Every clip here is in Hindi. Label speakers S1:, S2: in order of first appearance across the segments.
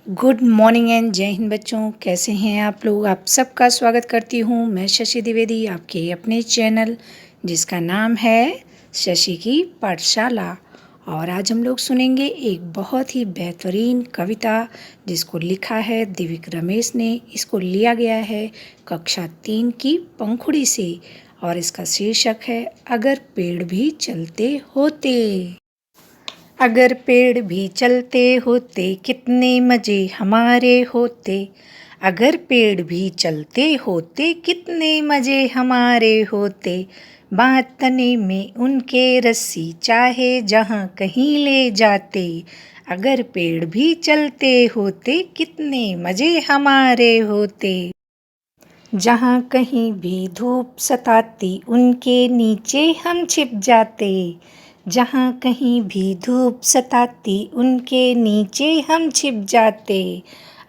S1: गुड मॉर्निंग एंड जय हिंद बच्चों, कैसे हैं आप लोग। आप सबका स्वागत करती हूँ मैं शशि द्विवेदी आपके अपने चैनल जिसका नाम है शशि की पाठशाला। और आज हम लोग सुनेंगे एक बहुत ही बेहतरीन कविता जिसको लिखा है दिव्यक रमेश ने। इसको लिया गया है कक्षा 3 की पंखुड़ी से और इसका शीर्षक है अगर पेड़ भी चलते होते। अगर पेड़ भी चलते होते कितने मज़े हमारे होते। अगर पेड़ भी चलते होते कितने मज़े हमारे होते। बाँध तने में उनके रस्सी चाहे जहाँ कहीं ले जाते। अगर पेड़ भी चलते होते कितने मज़े हमारे होते। जहाँ कहीं भी धूप सताती उनके नीचे हम छिप जाते। जहाँ कहीं भी धूप सताती उनके नीचे हम छिप जाते।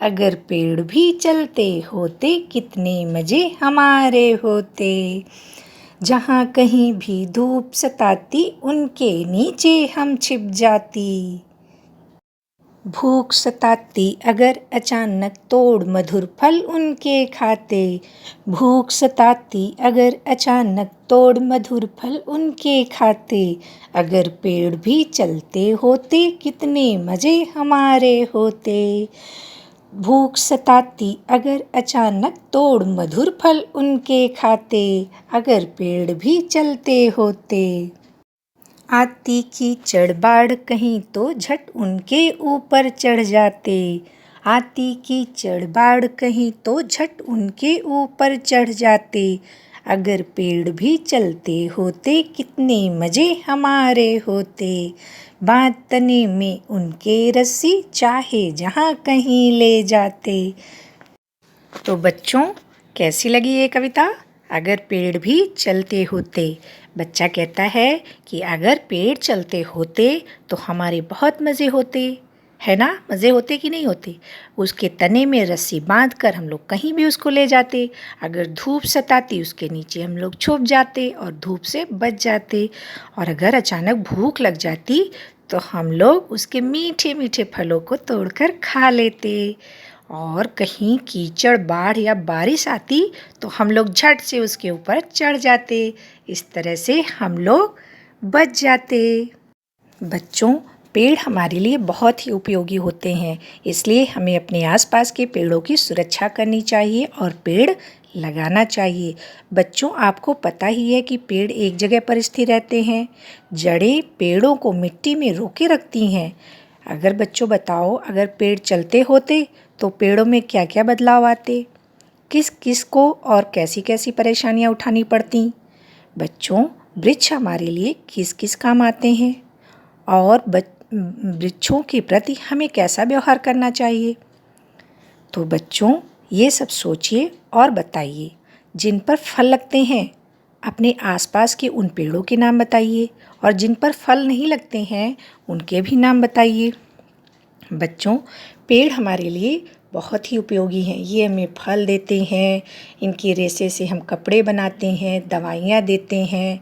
S1: अगर पेड़ भी चलते होते कितने मज़े हमारे होते। जहाँ कहीं भी धूप सताती उनके नीचे हम छिप जाती। भूख सताती अगर अचानक तोड़ मधुर फल उनके खाते। भूख सताती अगर अचानक तोड़ मधुर फल उनके खाते। अगर पेड़ भी चलते होते कितने मज़े हमारे होते। भूख सताती अगर अचानक तोड़ मधुर फल उनके खाते। अगर पेड़ भी चलते होते। आती कीचड़ बाढ़ कहीं तो झट उनके ऊपर चढ़ जाते। आती कीचड़ बाढ़ कहीं तो झट उनके ऊपर चढ़ जाते। अगर पेड़ भी चलते होते कितने मज़े हमारे होते। बाँध तने में उनके रस्सी चाहे जहाँ कहीं ले जाते। तो बच्चों, कैसी लगी ये कविता। अगर पेड़ भी चलते होते। बच्चा कहता है कि अगर पेड़ चलते होते तो हमारे बहुत मज़े होते, है ना। मज़े होते कि नहीं होते। उसके तने में रस्सी बांधकर हम लोग कहीं भी उसको ले जाते। अगर धूप सताती उसके नीचे हम लोग छुप जाते और धूप से बच जाते। और अगर अचानक भूख लग जाती तो हम लोग उसके मीठे मीठे फलों को तोड़कर खा लेते। और कहीं कीचड़ बाढ़ या बारिश आती तो हम लोग झट से उसके ऊपर चढ़ जाते। इस तरह से हम लोग बच जाते। बच्चों, पेड़ हमारे लिए बहुत ही उपयोगी होते हैं, इसलिए हमें अपने आसपास के पेड़ों की सुरक्षा करनी चाहिए और पेड़ लगाना चाहिए। बच्चों, आपको पता ही है कि पेड़ एक जगह पर स्थिर रहते हैं। जड़ें पेड़ों को मिट्टी में रोके रखती हैं। अगर बच्चों बताओ, अगर पेड़ चलते होते तो पेड़ों में क्या क्या बदलाव आते, किस किस को और कैसी कैसी परेशानियां उठानी पड़ती। बच्चों, वृक्ष हमारे लिए किस किस काम आते हैं और वृक्षों के प्रति हमें कैसा व्यवहार करना चाहिए। तो बच्चों, ये सब सोचिए और बताइए। जिन पर फल लगते हैं अपने आसपास के उन पेड़ों के नाम बताइए और जिन पर फल नहीं लगते हैं उनके भी नाम बताइए। बच्चों, पेड़ हमारे लिए बहुत ही उपयोगी हैं। ये हमें फल देते हैं, इनकी रेशे से हम कपड़े बनाते हैं, दवाइयाँ देते हैं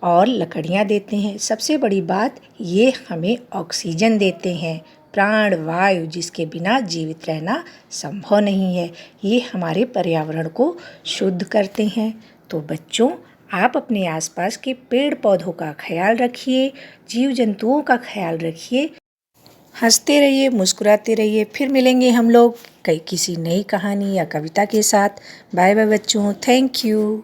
S1: और लकड़ियाँ देते हैं। सबसे बड़ी बात, ये हमें ऑक्सीजन देते हैं, प्राण वायु जिसके बिना जीवित रहना संभव नहीं है। ये हमारे पर्यावरण को शुद्ध करते हैं। तो बच्चों, आप अपने आसपास के पेड़ पौधों का ख्याल रखिए, जीव जंतुओं का ख्याल रखिए। हंसते रहिए, मुस्कुराते रहिए। फिर मिलेंगे हम लोग किसी नई कहानी या कविता के साथ। बाय बाय बच्चों, थैंक यू।